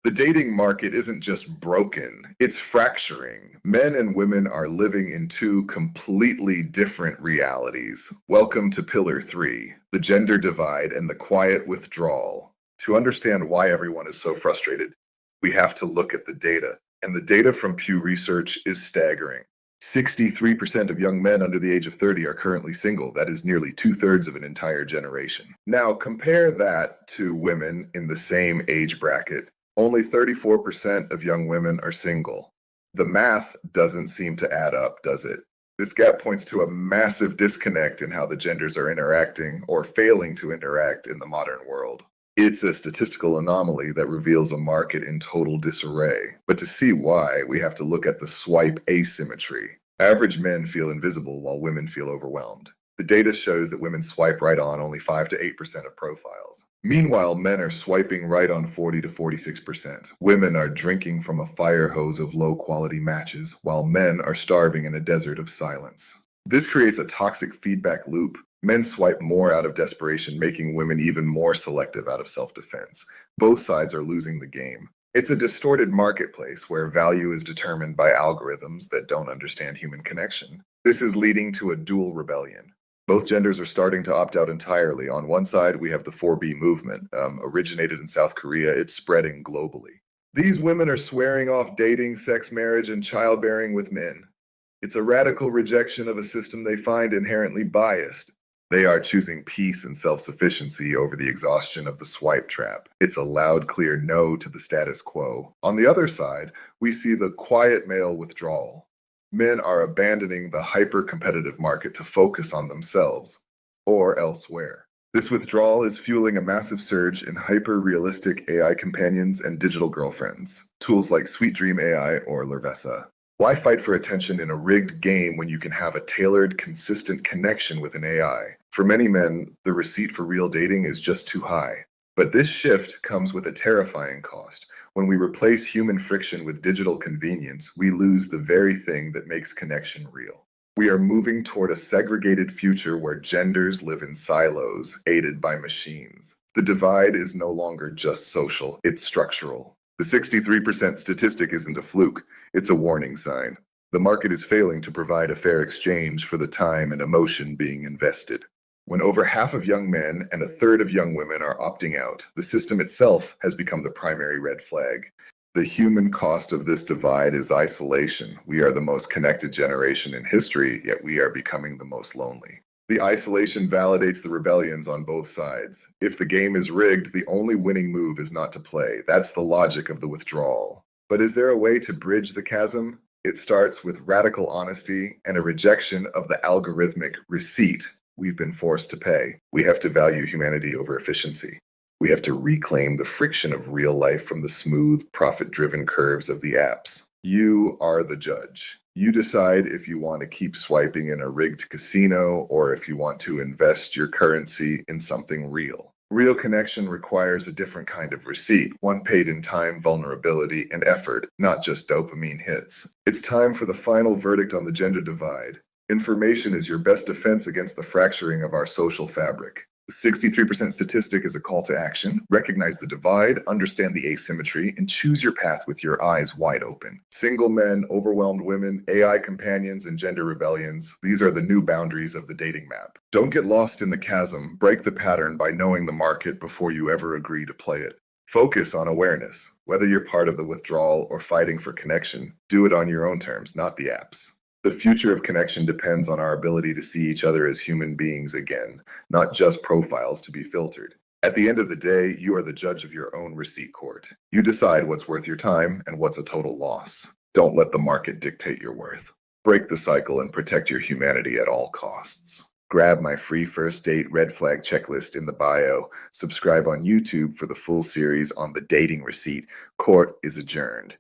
The dating market isn't just broken, it's fracturing. Men and women are living in two completely different realities. Welcome to Pillar 3, the gender divide and the quiet withdrawal. To understand why everyone is so frustrated, we have to look at the data. And the data from Pew Research is staggering. 63% of young men under the age of 30 are currently single. That is nearly two-thirds of an entire generation. Now, compare that to women in the same age bracket. Only 34% of young women are single. The math doesn't seem to add up, does it? This gap points to a massive disconnect in how the genders are interacting or failing to interact in the modern world. It's a statistical anomaly that reveals a market in total disarray. But to see why, we have to look at the swipe asymmetry. Average men feel invisible while women feel overwhelmed. The data shows that women swipe right on only 5 to 8% of profiles. Meanwhile, men are swiping right on 40 to 46%. Women are drinking from a fire hose of low-quality matches, while men are starving in a desert of silence. This creates a toxic feedback loop. Men swipe more out of desperation, making women even more selective out of self-defense. Both sides are losing the game. It's a distorted marketplace where value is determined by algorithms that don't understand human connection. This is leading to a dual rebellion. Both genders are starting to opt out entirely. On one side, we have the 4B movement. Originated in South Korea, it's spreading globally. These women are swearing off dating, sex, marriage, and childbearing with men. It's a radical rejection of a system they find inherently biased. They are choosing peace and self-sufficiency over the exhaustion of the swipe trap. It's a loud, clear no to the status quo. On the other side, we see the quiet male withdrawal. Men are abandoning the hyper-competitive market to focus on themselves or elsewhere. This withdrawal is fueling a massive surge in hyper-realistic AI companions and digital girlfriends, tools like Sweet Dream AI or Lervesa. Why fight for attention in a rigged game when you can have a tailored, consistent connection with an AI? For many men, the receipt for real dating is just too high. But this shift comes with a terrifying cost. When we replace human friction with digital convenience, we lose the very thing that makes connection real. We are moving toward a segregated future where genders live in silos, aided by machines. The divide is no longer just social, it's structural. The 63% statistic isn't a fluke, it's a warning sign. The market is failing to provide a fair exchange for the time and emotion being invested. When over half of young men and a third of young women are opting out, the system itself has become the primary red flag. The human cost of this divide is isolation. We are the most connected generation in history, yet we are becoming the most lonely. The isolation validates the rebellions on both sides. If the game is rigged, the only winning move is not to play. That's the logic of the withdrawal. But is there a way to bridge the chasm? It starts with radical honesty and a rejection of the algorithmic receipt we've been forced to pay. We have to value humanity over efficiency. We have to reclaim the friction of real life from the smooth, profit-driven curves of the apps. You are the judge. You decide if you want to keep swiping in a rigged casino or if you want to invest your currency in something real. Real connection requires a different kind of receipt, one paid in time, vulnerability, and effort, not just dopamine hits. It's time for the final verdict on the gender divide. Information is your best defense against the fracturing of our social fabric. The 63% statistic is a call to action. Recognize the divide, understand the asymmetry, and choose your path with your eyes wide open. Single men, overwhelmed women, AI companions, and gender rebellions, these are the new boundaries of the dating map. Don't get lost in the chasm. Break the pattern by knowing the market before you ever agree to play it. Focus on awareness. Whether you're part of the withdrawal or fighting for connection, do it on your own terms, not the app's. The future of connection depends on our ability to see each other as human beings again, not just profiles to be filtered. At the end of the day, you are the judge of your own receipt court. You decide what's worth your time and what's a total loss. Don't let the market dictate your worth. Break the cycle and protect your humanity at all costs. Grab my free first date red flag checklist in the bio. Subscribe on YouTube for the full series on the dating receipt. Court is adjourned.